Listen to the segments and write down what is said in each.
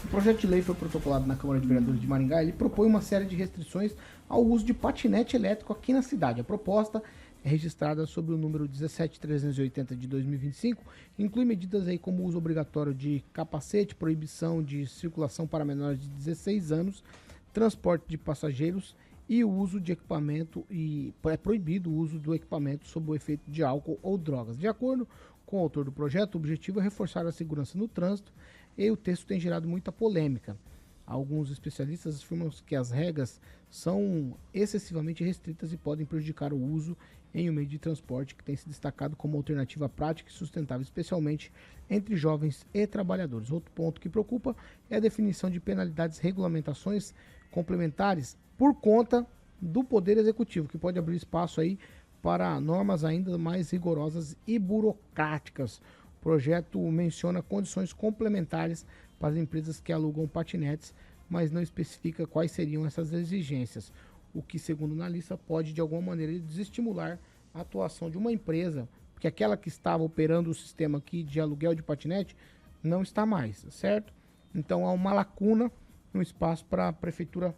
O projeto de lei foi protocolado na Câmara de Vereadores de Maringá. Ele propõe uma série de restrições ao uso de patinete elétrico aqui na cidade. A proposta é registrada sob o número 17380 de 2025, inclui medidas aí como o uso obrigatório de capacete, proibição de circulação para menores de 16 anos, transporte de passageiros e o uso de equipamento, e é proibido o uso do equipamento sob o efeito de álcool ou drogas. De acordo com o autor do projeto, o objetivo é reforçar a segurança no trânsito e o texto tem gerado muita polêmica. Alguns especialistas afirmam que as regras são excessivamente restritas e podem prejudicar o uso em um meio de transporte que tem se destacado como alternativa prática e sustentável, especialmente entre jovens e trabalhadores. Outro ponto que preocupa é a definição de penalidades e regulamentações complementares por conta do Poder Executivo, que pode abrir espaço aí para normas ainda mais rigorosas e burocráticas. O projeto menciona condições complementares para as empresas que alugam patinetes, mas não especifica quais seriam essas exigências, o que, segundo o analista, pode de alguma maneira desestimular a atuação de uma empresa, porque aquela que estava operando o sistema aqui de aluguel de patinete não está mais, certo? Então há uma lacuna no espaço para a prefeitura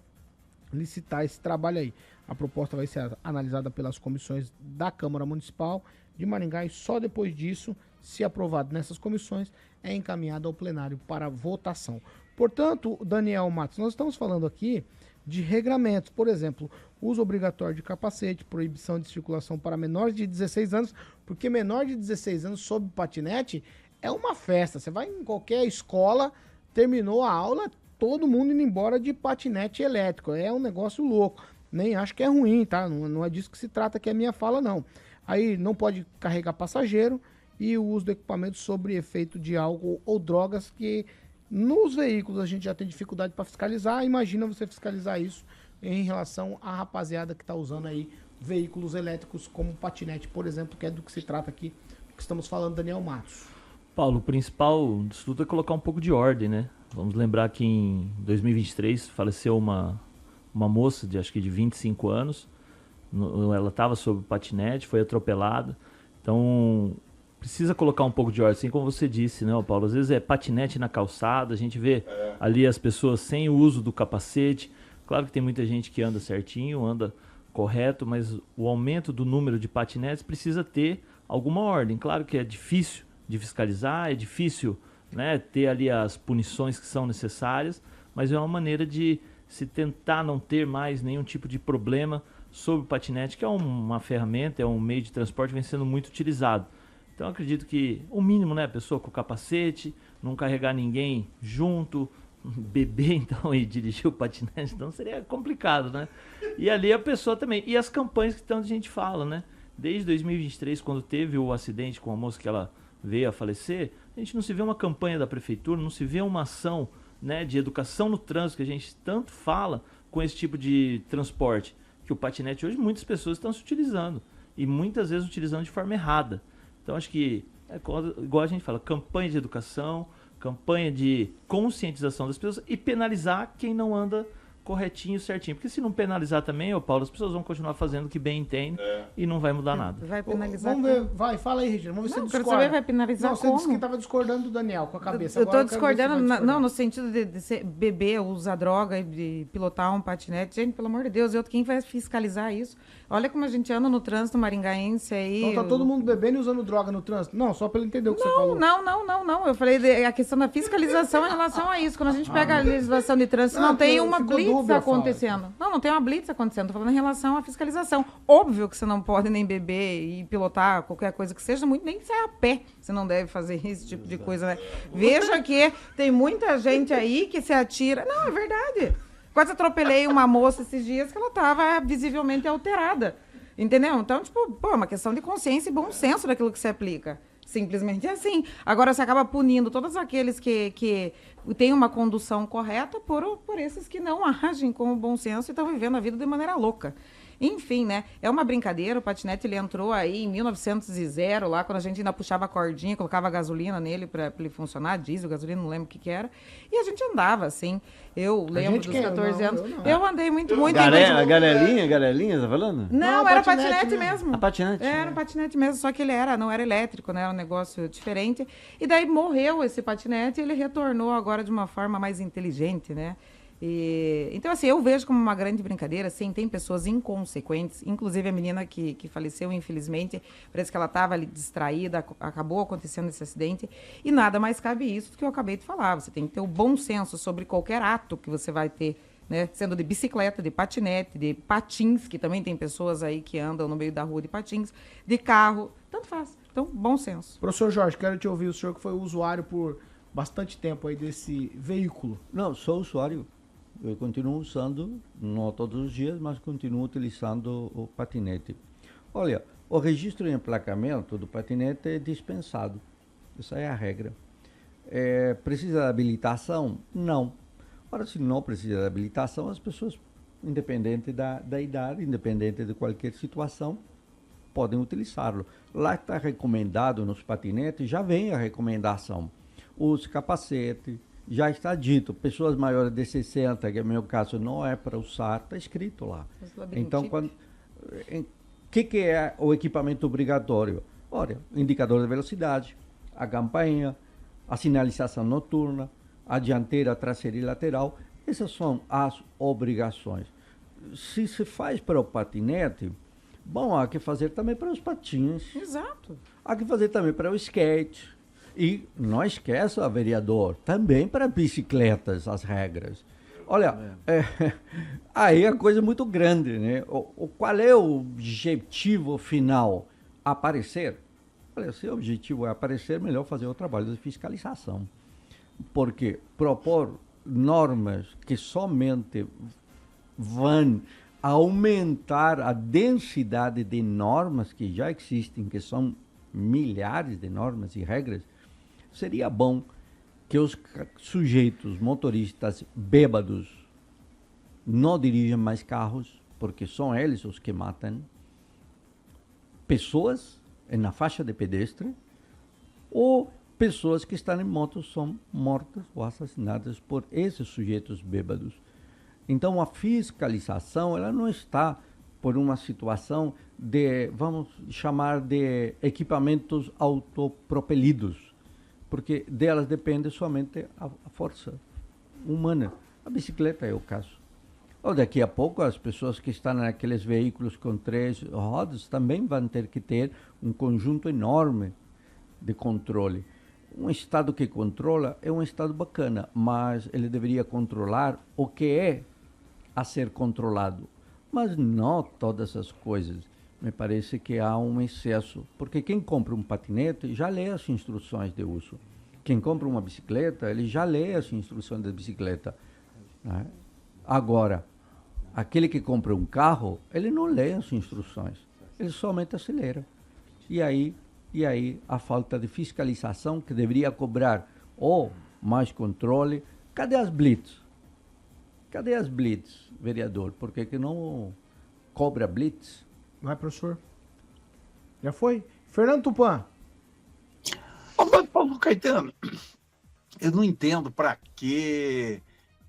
licitar esse trabalho aí. A proposta vai ser analisada pelas comissões da Câmara Municipal de Maringá e só depois disso, se aprovado nessas comissões, é encaminhado ao plenário para votação. Portanto, Daniel Matos, nós estamos falando aqui de regramentos, por exemplo, uso obrigatório de capacete, proibição de circulação para menores de 16 anos, porque menor de 16 anos sob patinete é uma festa. Você vai em qualquer escola, terminou a aula, todo mundo indo embora de patinete elétrico. É um negócio louco. Nem acho que é ruim, tá? Não é disso que se trata, que é a minha fala, não. Aí não pode carregar passageiro e o uso do equipamento sob efeito de álcool ou drogas, que nos veículos a gente já tem dificuldade para fiscalizar. Imagina você fiscalizar isso em relação à rapaziada que está usando aí veículos elétricos como patinete, por exemplo, que é do que se trata aqui, que estamos falando, Daniel Matos. Paulo, o principal disso tudo é colocar um pouco de ordem, né? Vamos lembrar que em 2023 faleceu uma moça de acho que de 25 anos. Ela estava sob patinete, foi atropelada. Então precisa colocar um pouco de ordem, assim como você disse, né, Paulo? Às vezes é patinete na calçada, a gente vê ali as pessoas sem o uso do capacete. Claro que tem muita gente que anda certinho, anda correto, mas o aumento do número de patinetes precisa ter alguma ordem. Claro que é difícil de fiscalizar, é difícil, né, ter ali as punições que são necessárias, mas é uma maneira de se tentar não ter mais nenhum tipo de problema sobre o patinete, que é uma ferramenta, é um meio de transporte que vem sendo muito utilizado. Então eu acredito que o mínimo, né, a pessoa com capacete, não carregar ninguém junto, beber então e dirigir o patinete, então seria complicado, né? E ali a pessoa também, e as campanhas que tanta gente fala, né? Desde 2023, quando teve o acidente com a moça que ela veio a falecer, a gente não se vê uma campanha da prefeitura, não se vê uma ação, né, de educação no trânsito, que a gente tanto fala com esse tipo de transporte, que o patinete hoje muitas pessoas estão se utilizando, e muitas vezes utilizando de forma errada. Então acho que, igual a gente fala, campanha de educação, campanha de conscientização das pessoas e penalizar quem não anda corretinho, certinho. Porque se não penalizar também, ô Paulo, as pessoas vão continuar fazendo o que bem entendem e não vai mudar nada. Vai penalizar. Vamos ver, vai, fala aí, Regina. Vamos ver se você discorda. Saber, vai penalizar não, você disse que estava discordando do Daniel com a cabeça. Eu estou discordando, não, no sentido de beber, usar droga e de pilotar um patinete. Gente, pelo amor de Deus, quem vai fiscalizar isso? Olha como a gente anda no trânsito maringaense aí. Então tá todo mundo bebendo e usando droga no trânsito? Não, só para ele entender o que você falou. Não. Eu falei a questão da fiscalização em relação a isso. Quando a gente pega a legislação de trânsito, não tem uma blitz acontecendo. Não tem uma blitz acontecendo. Estou falando em relação à fiscalização. Óbvio que você não pode nem beber e pilotar qualquer coisa que seja, muito nem sair a pé. Você não deve fazer esse tipo de coisa, né? Veja que tem muita gente aí que se atira. Não, é verdade. Quase atropelei uma moça esses dias que ela estava visivelmente alterada. Entendeu? Então, é uma questão de consciência e bom senso daquilo que se aplica. Simplesmente assim. Agora, você acaba punindo todos aqueles que têm uma condução correta por esses que não agem com o bom senso e estão vivendo a vida de maneira louca. Enfim, né? É uma brincadeira, o patinete ele entrou aí em 1900 lá, quando a gente ainda puxava a cordinha, colocava gasolina nele para ele funcionar, diesel, gasolina, não lembro o que era. E a gente andava, assim. Eu lembro dos 14 anos. Eu andei muito. Garelinha, tá falando? Não, era patinete mesmo. A patinete? Era um patinete mesmo, só que ele não era elétrico, né? Era um negócio diferente. E daí morreu esse patinete e ele retornou agora de uma forma mais inteligente, né? Então, assim, eu vejo como uma grande brincadeira, sim, tem pessoas inconsequentes, inclusive a menina que faleceu, infelizmente, parece que ela estava ali distraída, acabou acontecendo esse acidente, e nada mais cabe isso do que eu acabei de falar, você tem que ter o bom senso sobre qualquer ato que você vai ter, né, sendo de bicicleta, de patinete, de patins, que também tem pessoas aí que andam no meio da rua de patins, de carro, tanto faz, então, bom senso. Professor Jorge, quero te ouvir, o senhor que foi usuário por bastante tempo aí desse veículo. Não, sou usuário. Eu continuo usando, não todos os dias, mas continuo utilizando o patinete. Olha, o registro e emplacamento do patinete é dispensado. Essa é a regra. Precisa de habilitação? Não. Ora, se não precisa de habilitação, as pessoas, independente da idade, independente de qualquer situação, podem utilizá-lo. Lá está recomendado nos patinetes, já vem a recomendação. Use capacete. Já está dito, pessoas maiores de 60, que é o meu caso, não é para usar, está escrito lá. Então, o que é o equipamento obrigatório? Olha, indicador de velocidade, a campainha, a sinalização noturna, a dianteira, a traseira e lateral. Essas são as obrigações. Se se faz para o patinete, bom, há que fazer também para os patins. Exato. Há que fazer também para o skate. E não esqueça, vereador, também para bicicletas as regras. Olha, aí a coisa é muito grande, né? Qual é o objetivo final? Aparecer? Olha, se o objetivo é aparecer, melhor fazer o trabalho de fiscalização. Porque propor normas que somente vão aumentar a densidade de normas que já existem, que são milhares de normas e regras, seria bom que os sujeitos motoristas bêbados não dirijam mais carros, porque são eles os que matam pessoas na faixa de pedestre, ou pessoas que estão em motos são mortas ou assassinadas por esses sujeitos bêbados. Então a fiscalização ela não está por uma situação de, vamos chamar de equipamentos autopropelidos, porque delas depende somente a força humana. A bicicleta é o caso. Ou daqui a pouco as pessoas que estão naqueles veículos com 3 rodas também vão ter que ter um conjunto enorme de controle. Um Estado que controla é um Estado bacana, mas ele deveria controlar o que é a ser controlado, mas não todas as coisas. Me parece que há um excesso, porque quem compra um patinete já lê as instruções de uso. Quem compra uma bicicleta, ele já lê as instruções da bicicleta, né? Agora, aquele que compra um carro, ele não lê as instruções, ele somente acelera. E aí a falta de fiscalização que deveria cobrar ou mais controle. Cadê as blitz? Cadê as blitz, vereador? Por que não cobra blitz? Vai, professor. Já foi? Fernando Tupan. Paulo Caetano, eu não entendo para que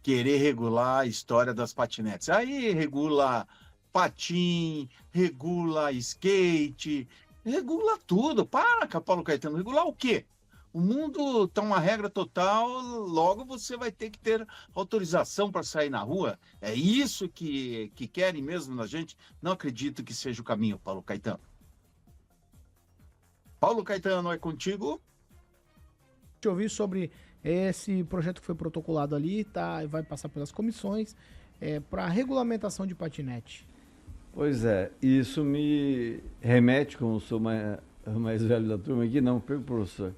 querer regular a história das patinetes. Aí regula patim, regula skate, regula tudo. Para, Paulo Caetano, regular o quê? O mundo está uma regra total, logo você vai ter que ter autorização para sair na rua. É isso que querem mesmo na gente? Não acredito que seja o caminho, Paulo Caetano. Paulo Caetano, é contigo? Te ouvir sobre esse projeto que foi protocolado ali, tá, vai passar pelas comissões para regulamentação de patinete. Pois é, isso me remete, como sou mais velho da turma aqui, não, professor.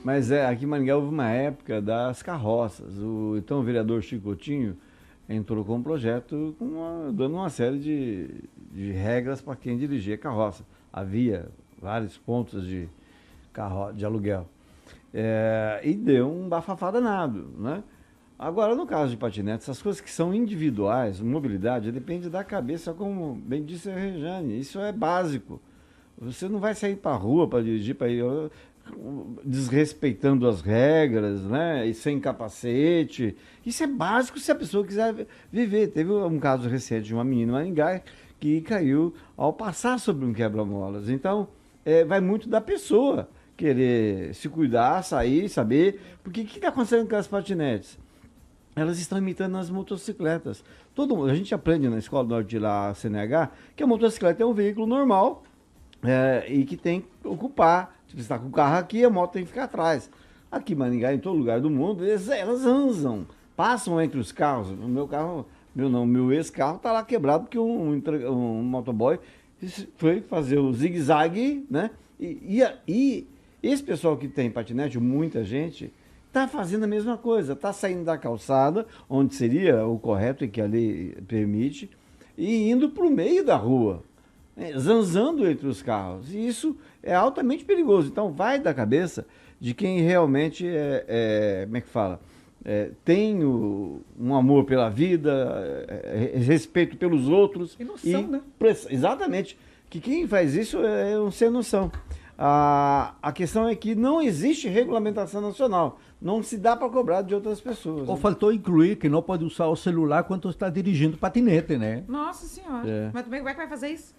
Mas aqui em Maringá houve uma época das carroças. O então vereador Chicotinho entrou com um projeto dando uma série de regras para quem dirigia carroça. Havia vários pontos de aluguel. E deu um bafafá danado, né? Agora, no caso de patinetes, essas coisas que são individuais, mobilidade, depende da cabeça, como bem disse a Rejane. Isso é básico. Você não vai sair para a rua para dirigir, para ir desrespeitando as regras, né? E sem capacete. Isso é básico se a pessoa quiser viver. Teve um caso recente de uma menina em Maringá que caiu ao passar sobre um quebra-molas. Então, vai muito da pessoa querer se cuidar, sair, saber. Porque o que está acontecendo com as patinetes? Elas estão imitando as motocicletas. A gente aprende na escola, na hora de ir lá a CNH, que a motocicleta é um veículo normal e que tem que ocupar. Se você está com o carro aqui, a moto tem que ficar atrás. Aqui em Maringá, em todo lugar do mundo, elas andam, passam entre os carros. O meu carro, meu ex-carro está lá quebrado porque um motoboy foi fazer o zigue-zague, né? E esse pessoal que tem patinete, muita gente, está fazendo a mesma coisa, está saindo da calçada, onde seria o correto e que a lei permite, e indo para o meio da rua, zanzando entre os carros. E isso é altamente perigoso. Então, vai da cabeça de quem realmente como é que fala? Tem um amor pela vida, respeito pelos outros. E noção, né? Exatamente. Que quem faz isso é um sem noção. A questão é que não existe regulamentação nacional. Não se dá para cobrar de outras pessoas. Ou faltou incluir que não pode usar o celular quando está dirigindo patinete, né? Nossa senhora. Mas como é que vai fazer isso?